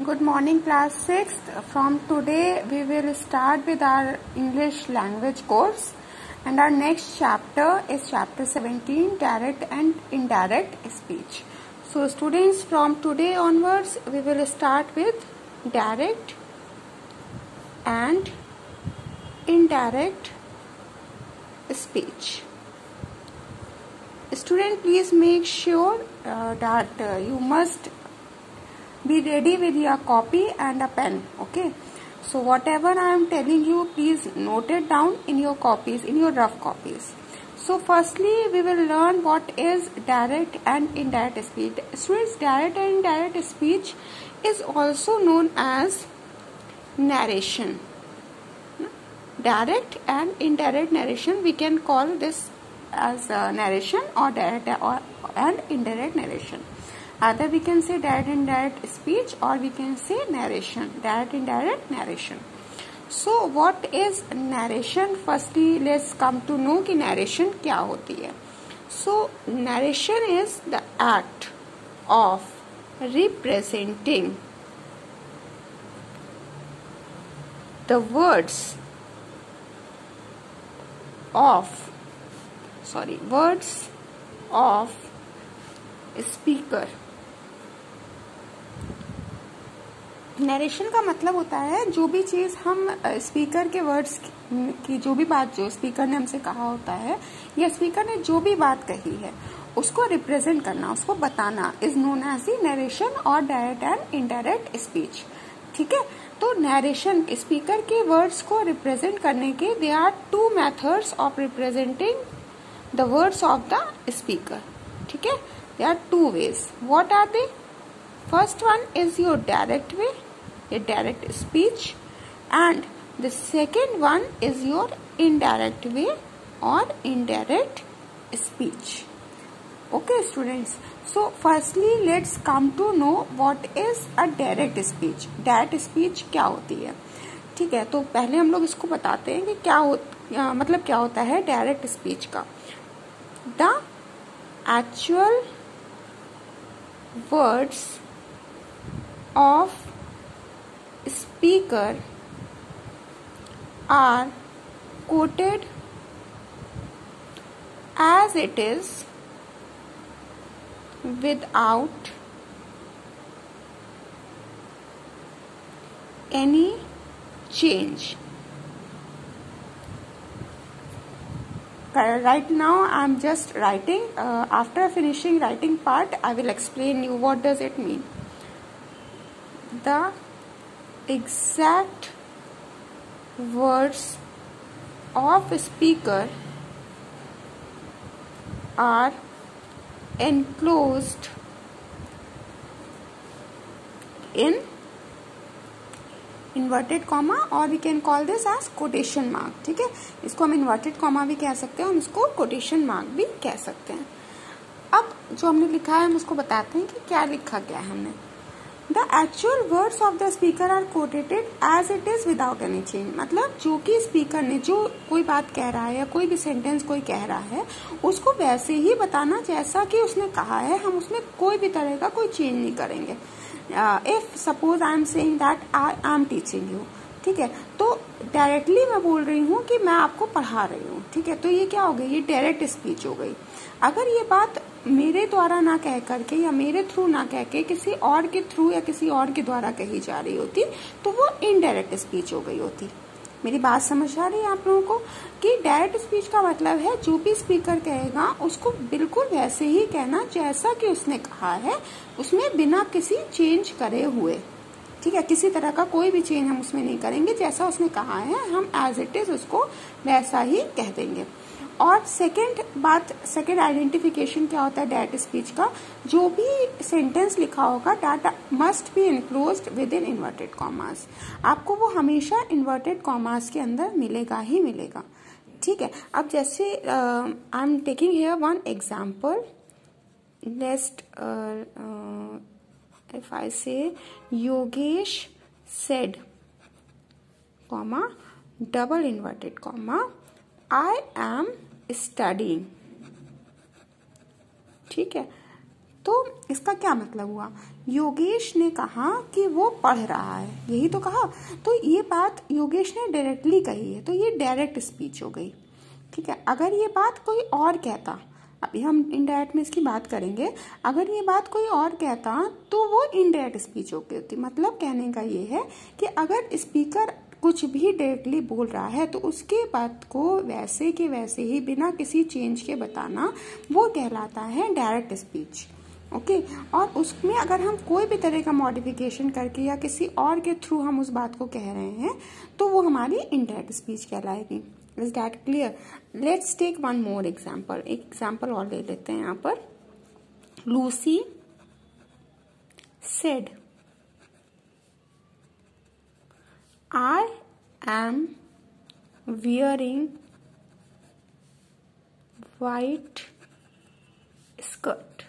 Good morning, class 6th. From today, we will start with our English language course. And our next chapter is chapter 17, direct and indirect speech. So, students, from today onwards, we will start with direct and indirect speech. Student, please make sure that you must be ready with your copy and a pen. Okay, so whatever I am telling you, please note it down in your copies, in your rough copies. So firstly, we will learn what is direct and indirect speech. Students, direct and indirect speech is also known as narration. Direct and indirect narration, we can call this as narration or direct and indirect narration. Either we can say direct and indirect speech or we can say narration, direct and indirect narration. So what is narration? Firstly, let's come to know कि narration क्या होती है. So narration is the act of representing the words of speaker. Narration का मतलब होता है जो भी चीज हम स्पीकर के वर्ड्स की जो भी बात जो स्पीकर ने हमसे कहा होता है या स्पीकर ने जो भी बात कही है उसको रिप्रेजेंट करना, उसको बताना is known as the narration और डायरेक्ट एंड इनडायरेक्ट स्पीच. ठीक है, तो नरेशन स्पीकर के वर्ड्स को रिप्रेजेंट करने के there are two methods of representing the words of the speaker. ठीक है, there are two ways. What are they? First one is your direct way, a direct speech, and the second one is your indirect way or indirect speech. Okay, students. So firstly, let's come to know what is a direct speech. Direct speech क्या होती है? ठीक है, तो पहले हम लोग इसको बताते हैं कि मतलब क्या होता है डायरेक्ट स्पीच का. The actual words of speaker are quoted as it is without any change. Right now I am just writing. After finishing writing part, I will explain you what does it mean. The exact words of speaker are enclosed in inverted comma और we can call this as quotation mark. ठीक है, इसको हम inverted comma भी कह सकते हैं, हम इसको कोटेशन मार्क भी कह सकते हैं. अब जो हमने लिखा है हम उसको बताते हैं कि क्या लिखा गया है हमने. The actual words of the speaker are quoted as it is without any change. मतलब जो कि स्पीकर ने जो कोई बात कह रहा है या कोई भी सेंटेंस कोई कह रहा है उसको वैसे ही बताना जैसा कि उसने कहा है. हम उसमें कोई भी तरह का कोई चेंज नहीं करेंगे. If suppose I am saying that I am teaching you. ठीक है, तो डायरेक्टली मैं बोल रही हूँ कि मैं आपको पढ़ा रही हूँ. ठीक है, तो ये क्या हो गई, ये डायरेक्ट स्पीच हो गई. अगर ये बात मेरे द्वारा ना कह करके या मेरे थ्रू ना कह के किसी और के थ्रू या किसी और के द्वारा कही जा रही होती तो वो इनडायरेक्ट स्पीच हो गई होती. मेरी बात समझ आ रही है आप लोगों को कि डायरेक्ट स्पीच का मतलब है जो भी स्पीकर कहेगा उसको बिल्कुल वैसे ही कहना जैसा कि उसने कहा है, उसमें बिना किसी चेंज करे हुए. ठीक है, किसी तरह का कोई भी चेंज हम उसमें नहीं करेंगे. जैसा उसने कहा है हम एज इट इज उसको वैसा ही कह देंगे. और सेकेंड आइडेंटिफिकेशन क्या होता है डायरेक्ट स्पीच का, जो भी सेंटेंस लिखा होगा data must be enclosed with in inverted commas. आपको वो हमेशा इन्वर्टेड कॉमास के अंदर मिलेगा ही मिलेगा. ठीक है, अब जैसे I am taking here one example. Let's if I say Yogesh said, comma, double inverted comma, I am studying. ठीक है, तो इसका क्या मतलब हुआ, योगेश ने कहा कि वो पढ़ रहा है, यही तो कहा। तो ये बात योगेश ने डायरेक्टली कही है, तो ये डायरेक्ट स्पीच हो गई। ठीक है, अगर ये बात कोई और कहता, अभी हम इनडायरेक्ट में इसकी बात करेंगे, अगर ये बात कोई और कहता तो वो इनडायरेक्ट स्पीच हो गई होती। मतलब कहने का ये है कि अगर स्पीकर कुछ भी डायरेक्टली बोल रहा है तो उसके बात को वैसे के वैसे ही बिना किसी चेंज के बताना, वो कहलाता है डायरेक्ट स्पीच। ओके, और उसमें अगर हम कोई भी तरह का मॉडिफिकेशन करके या किसी और के थ्रू हम उस बात को कह रहे हैं तो वो हमारी इनडायरेक्ट स्पीच कहलाएगी। Is that clear? Let's take one more example. एक एग्जाम्पल और ले लेते हैं यहाँ पर। Lucy said I am wearing white skirt।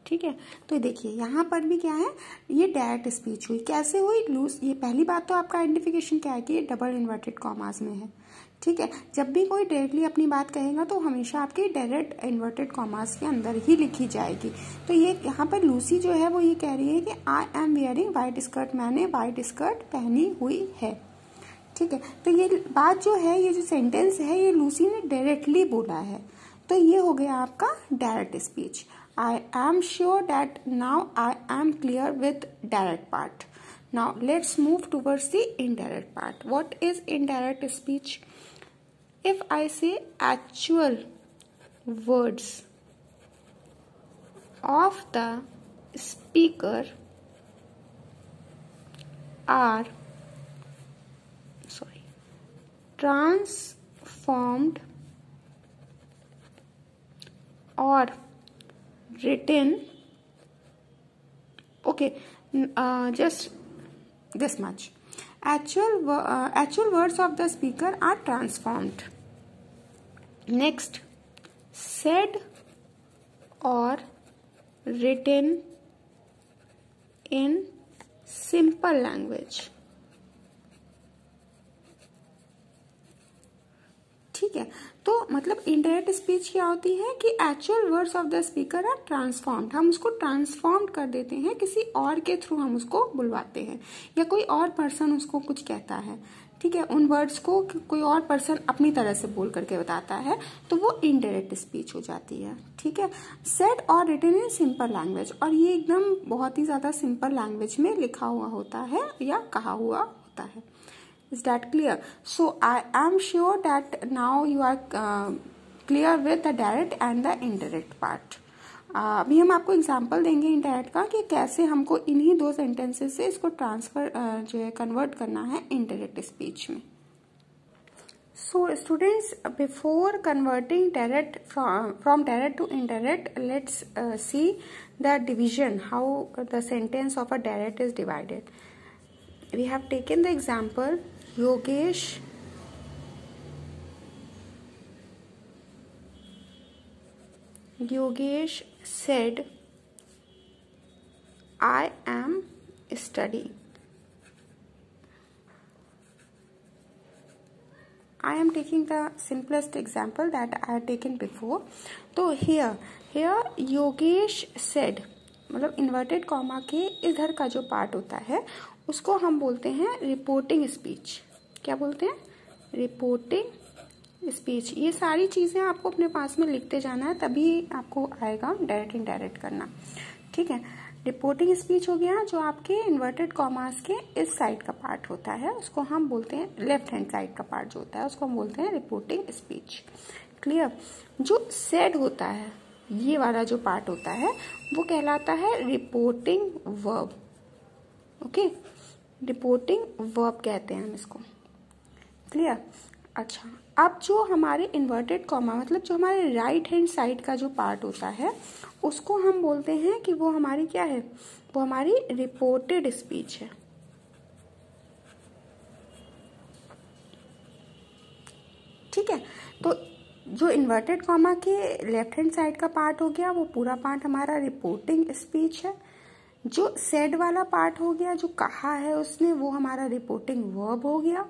ठीक है, तो देखिए यहाँ पर भी क्या है, ये डायरेक्ट स्पीच हुई। कैसे हुई? लूज, ये पहली बात तो आपका आइडेंटिफिकेशन क्या है कि ये डबल इन्वर्टेड कॉमास में है। ठीक है, जब भी कोई डायरेक्टली अपनी बात कहेगा तो हमेशा आपके डायरेक्ट इन्वर्टेड कॉमास के अंदर ही लिखी जाएगी। तो ये यहाँ पर लूसी जो है वो ये कह रही है कि I am wearing white skirt, मैंने वाइट स्कर्ट पहनी हुई है। ठीक है, तो ये बात जो है, ये जो सेंटेंस है, ये लूसी ने डायरेक्टली बोला है, तो ये हो गया आपका direct speech. I am sure that now I am clear with direct part. Now let's move towards the indirect part. What is indirect speech? If I say actual words of the speaker are transformed or written, okay, just this much. Actual words of the speaker are transformed. Next, said or written in simple language. ठीक है, तो मतलब indirect speech क्या होती है कि actual words of the speaker are transformed, हम उसको ट्रांसफॉर्म कर देते हैं, किसी और के थ्रू हम उसको बुलवाते हैं, या कोई और पर्सन उसको कुछ कहता है। ठीक है, उन वर्ड्स को कोई और पर्सन अपनी तरह से बोल करके बताता है, तो वो इनडायरेक्ट स्पीच हो जाती है। ठीक है, सेड और रिटन इन सिंपल लैंग्वेज, और ये एकदम बहुत ही ज्यादा सिंपल लैंग्वेज में लिखा हुआ होता है या कहा हुआ होता है। Is that clear? So I am sure that now you are clear with the direct and the indirect part. अभी हम आपको एग्जाम्पल देंगे इनडायरेक्ट का कि कैसे हमको इन्हीं दो सेंटेंसेस से इसको ट्रांसफर जो है कन्वर्ट करना है इनडायरेक्ट स्पीच में। So students, before converting direct from direct to indirect, let's see the division, how the sentence of a direct is divided. We have taken the example Yogesh said I am studying. I am taking the simplest example that I had taken before. तो here Yogesh said, मतलब inverted comma के इधर का जो part होता है उसको हम बोलते हैं रिपोर्टिंग स्पीच। क्या बोलते हैं? Reporting speech. ये सारी चीजें आपको अपने पास में लिखते जाना है, तभी आपको आएगा डायरेक्ट इनडायरेक्ट करना। ठीक है, रिपोर्टिंग स्पीच हो गया जो आपके इन्वर्टेड कॉमास के इस साइड का पार्ट होता है, उसको हम बोलते हैं, लेफ्ट हैंड साइड का पार्ट जो होता है उसको हम बोलते हैं रिपोर्टिंग स्पीच। क्लियर? जो सेड होता है, ये वाला जो पार्ट होता है वो कहलाता है reporting verb. Okay, reporting verb कहते हैं हम इसको। क्लियर? अच्छा, अब जो हमारे इन्वर्टेड कॉमा मतलब जो हमारे राइट हैंड साइड का जो पार्ट होता है उसको हम बोलते हैं कि वो हमारी क्या है, वो हमारी रिपोर्टेड स्पीच है। ठीक है, तो जो इन्वर्टेड कॉमा के लेफ्ट हैंड साइड का पार्ट हो गया वो पूरा पार्ट हमारा रिपोर्टिंग स्पीच है। जो सेड वाला पार्ट हो गया, जो कहा है उसने, वो हमारा रिपोर्टिंग वर्ब हो गया।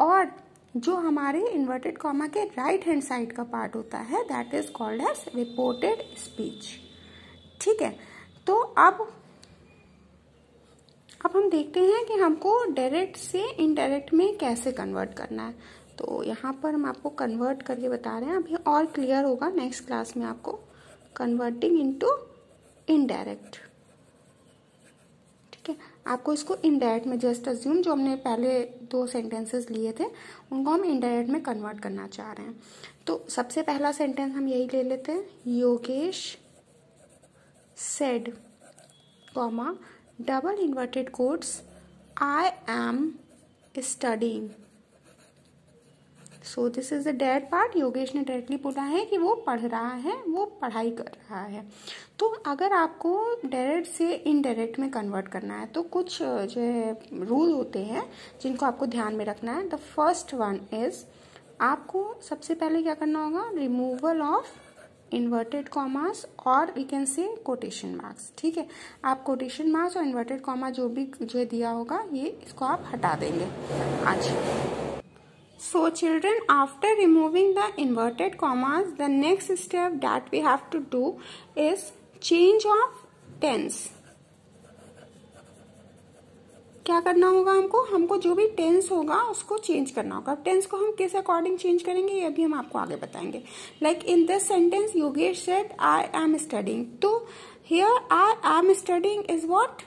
और जो हमारे इन्वर्टेड कॉमा के राइट हैंड साइड का पार्ट होता है that is called as reported speech. ठीक है। तो अब हम देखते हैं कि हमको डायरेक्ट से इनडायरेक्ट में कैसे कन्वर्ट करना है। तो यहाँ पर हम आपको कन्वर्ट करके बता रहे हैं, अभी और क्लियर होगा नेक्स्ट क्लास में आपको, कन्वर्टिंग इनटू इनडायरेक्ट। ठीक है, आपको इसको इनडायरेक्ट में जस्ट अज्यूम, जो हमने पहले 2 सेंटेंसेस लिए थे उनको हम इनडायरेक्ट में कन्वर्ट करना चाह रहे हैं। तो सबसे पहला सेंटेंस हम यही ले लेते हैं, Yogesh said comma double inverted quotes I am studying. So this is the direct part. Yogesh ने डायरेक्टली बोला है कि वो पढ़ रहा है, वो पढ़ाई कर रहा है। तो अगर आपको डायरेक्ट से इनडायरेक्ट में कन्वर्ट करना है तो कुछ जो है रूल होते हैं जिनको आपको ध्यान में रखना है। द फर्स्ट वन इज, आपको सबसे पहले क्या करना होगा, रिमूवल ऑफ इन्वर्टेड कॉमास और we can say quotation marks. ठीक है, आप कोटेशन मार्क्स और इन्वर्टेड कॉमा जो दिया होगा ये इसको आप हटा देंगे आज। So children, after removing the inverted commas, the next step that we have to do is change of tense. क्या करना होगा हमको जो भी टेंस होगा उसको चेंज करना होगा। टेंस को हम किस अकॉर्डिंग चेंज करेंगे ये अभी हम आपको आगे बताएंगे। Like in this sentence Yogesh said I am studying, तो here I am studying is what,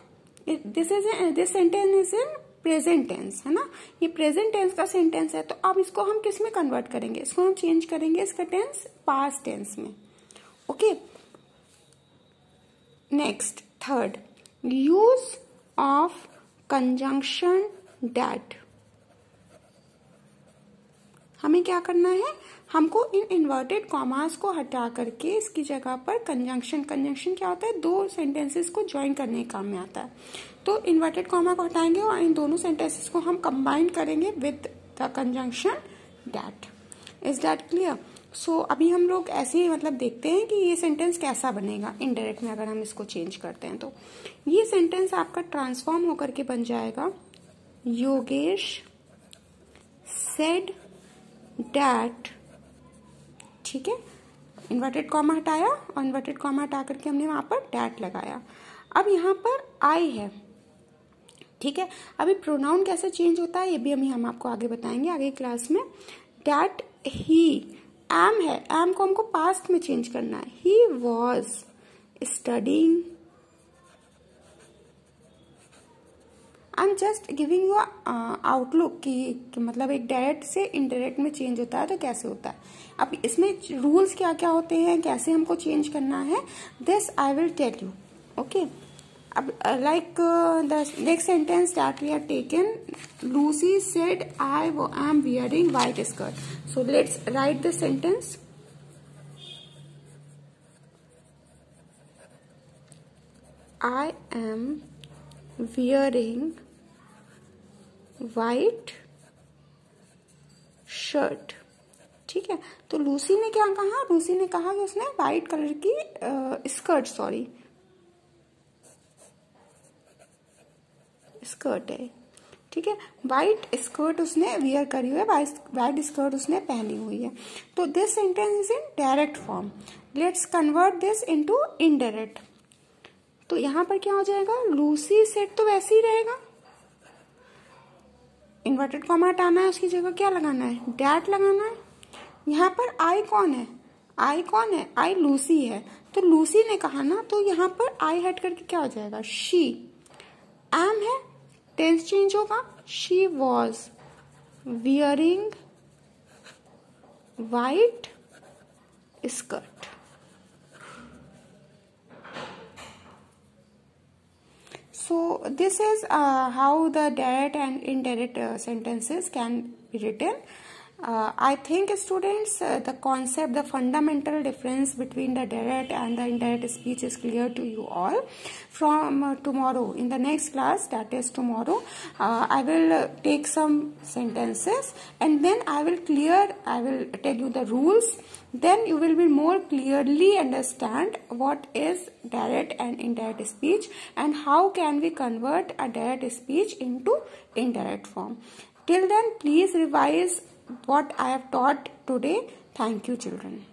this sentence is in present tense, है ना, ये प्रेजेंट टेंस का सेंटेंस है। तो अब इसको हम किस में कन्वर्ट करेंगे, इसको हम चेंज करेंगे इसका टेंस पास्ट टेंस में। Okay, next third, use of conjunction that. हमें क्या करना है, हमको इन इन्वर्टेड कॉमास को हटा करके इसकी जगह पर कंजंक्शन क्या होता है, 2 सेंटेंसेस को ज्वाइन करने के काम में आता है। तो इन्वर्टेड कॉमा को हटाएंगे और इन दोनों सेंटेंसेस को हम कंबाइन करेंगे with the conjunction that. Is that clear? So अभी हम लोग ऐसे ही मतलब देखते हैं कि ये सेंटेंस कैसा बनेगा इनडायरेक्ट में अगर हम इसको चेंज करते हैं। तो ये सेंटेंस आपका ट्रांसफॉर्म होकर के बन जाएगा, योगेश सेड डैट। ठीक है, इन्वर्टेड कॉमा हटाया और इन्वर्टेड कॉमा हटा करके हमने वहां पर डैट लगाया। अब यहाँ पर आई है। ठीक है, अभी प्रोनाउन कैसे चेंज होता है ये भी हम आपको आगे बताएंगे आगे क्लास में। डैट ही, एम है, एम को हमको पास्ट में चेंज करना है, he was studying. I am just giving you outlook कि मतलब एक डायरेक्ट से इनडायरेक्ट में चेंज होता है तो कैसे होता है। अब इसमें रूल्स क्या क्या होते हैं, कैसे हमको चेंज करना है, this I will tell you. Okay, अब like the next sentence that we have taken, Lucy said I am wearing white skirt. So let's write the sentence. I am wearing white shirt. ठीक है, तो Lucy ने क्या कहा, Lucy ने कहा कि उसने व्हाइट कलर की स्कर्ट स्कर्ट है। ठीक है, व्हाइट स्कर्ट उसने वियर करी हुई है, व्हाइट स्कर्ट उसने पहनी हुई है। तो this sentence is in direct form. Let's convert this into indirect. तो यहां पर क्या हो जाएगा, लूसी सेड तो वैसे ही रहेगा, इन्वर्टेड कॉमा हटाना है, उसकी जगह क्या लगाना है, डैट लगाना है। यहाँ पर आई कौन है, आई लूसी है, तो लूसी ने कहा ना, तो यहाँ पर आई हट करके क्या हो जाएगा, शी। एम है, टेंस चेंज होगा, she was wearing white skirt. So this is how the direct and indirect sentences can be written. I think students the concept, the fundamental difference between the direct and the indirect speech is clear to you all. From tomorrow, in the next class, that is tomorrow, I will take some sentences and then I will tell you the rules. Then you will be more clearly understand what is direct and indirect speech and how can we convert a direct speech into indirect form. Till then, please revise what I have taught today. Thank you, children.